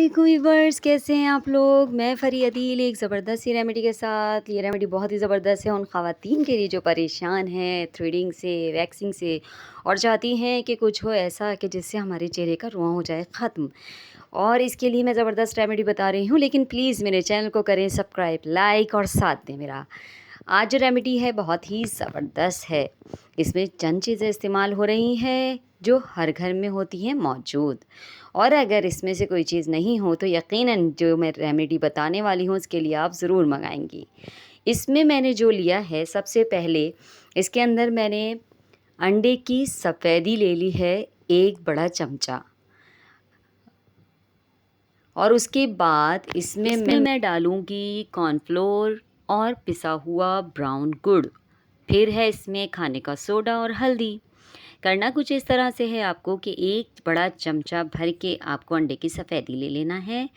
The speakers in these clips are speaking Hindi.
वालेकुम व्यूअर्स, कैसे हैं आप लोग। मैं फ़री अदील एक ज़बरदस्त सी रेमेडी के साथ। ये रेमेडी बहुत ही ज़बरदस्त है उन ख़वातीन के लिए जो परेशान हैं थ्रेडिंग से, वैक्सिंग से और चाहती हैं कि कुछ हो ऐसा कि जिससे हमारे चेहरे का रुआँ हो जाए ख़त्म। और इसके लिए मैं ज़बरदस्त रेमेडी बता रही हूँ, लेकिन प्लीज़ मेरे चैनल को करें सब्सक्राइब, लाइक और साथ दें मेरा। आज जो रेमेडी है बहुत ही ज़बरदस्त है। इसमें चंद चीज़ें इस्तेमाल हो रही हैं जो हर घर में होती हैं मौजूद। और अगर इसमें से कोई चीज़ नहीं हो तो यकीनन जो मैं रेमेडी बताने वाली हूँ उसके लिए आप ज़रूर मँगाएँगी। इसमें मैंने जो लिया है, सबसे पहले इसके अंदर मैंने अंडे की सफ़ेदी ले ली है 1 बड़ा चमचा। और उसके बाद इसमें मैं डालूँगी कॉर्नफ्लोर और पिसा हुआ ब्राउन गुड़। फिर है इसमें खाने का सोडा और हल्दी। करना कुछ इस तरह से है आपको कि 1 बड़ा चमचा भर के आपको अंडे की सफ़ेदी ले लेना है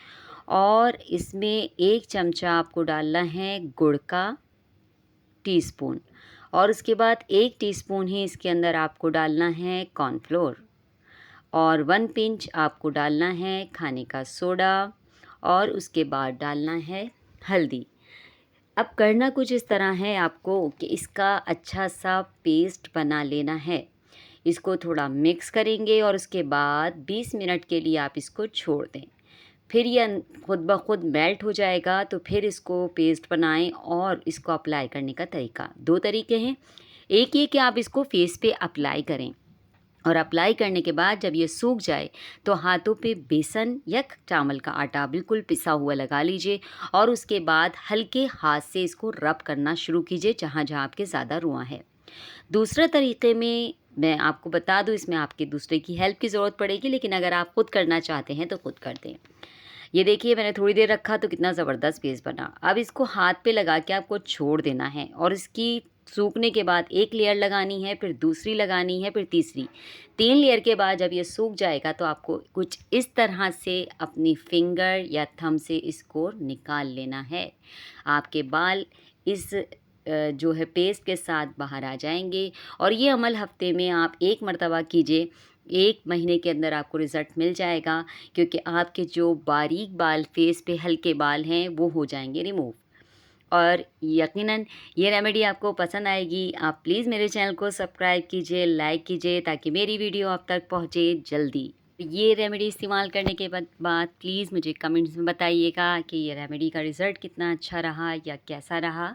और इसमें 1 चमचा आपको डालना है गुड़ का टीस्पून। और उसके बाद 1 टीस्पून ही इसके अंदर आपको डालना है कॉर्नफ्लोर और 1 पिंच आपको डालना है खाने का सोडा और उसके बाद डालना है हल्दी। अब करना कुछ इस तरह है आपको कि इसका अच्छा सा पेस्ट बना लेना है। इसको थोड़ा मिक्स करेंगे और उसके बाद 20 मिनट के लिए आप इसको छोड़ दें। फिर ये खुद ब खुद मेल्ट हो जाएगा, तो फिर इसको पेस्ट बनाएं। और इसको अप्लाई करने का तरीका 2 तरीके हैं। एक ये कि आप इसको फेस पे अप्लाई करें और अप्लाई करने के बाद जब ये सूख जाए तो हाथों पे बेसन या चावल का आटा बिल्कुल पिसा हुआ लगा लीजिए और उसके बाद हल्के हाथ से इसको रब करना शुरू कीजिए जहाँ जहाँ आपके ज़्यादा रुआं है। दूसरे तरीके में मैं आपको बता दूँ, इसमें आपके दूसरे की हेल्प की ज़रूरत पड़ेगी, लेकिन अगर आप खुद करना चाहते हैं तो खुद कर दें। ये देखिए मैंने थोड़ी देर रखा तो कितना ज़बरदस्त पेस्ट बना। अब इसको हाथ पे लगा के आपको छोड़ देना है और इसकी सूखने के बाद एक लेयर लगानी है, फिर दूसरी लगानी है, फिर तीसरी। 3 लेयर के बाद जब ये सूख जाएगा तो आपको कुछ इस तरह से अपनी फिंगर या थंब से इसको निकाल लेना है। आपके बाल इस जो है पेस्ट के साथ बाहर आ जाएंगे। और ये अमल हफ्ते में आप 1 मरतबा कीजिए। 1 महीने के अंदर आपको रिज़ल्ट मिल जाएगा, क्योंकि आपके जो बारीक बाल, फेस पे हल्के बाल हैं, वो हो जाएंगे रिमूव। और यकीनन ये रेमेडी आपको पसंद आएगी। आप प्लीज़ मेरे चैनल को सब्सक्राइब कीजिए, लाइक कीजिए ताकि मेरी वीडियो आप तक पहुँचे जल्दी। ये रेमेडी इस्तेमाल करने के बाद प्लीज़ मुझे कमेंट्स में बताइएगा कि ये रेमेडी का रिज़ल्ट कितना अच्छा रहा या कैसा रहा।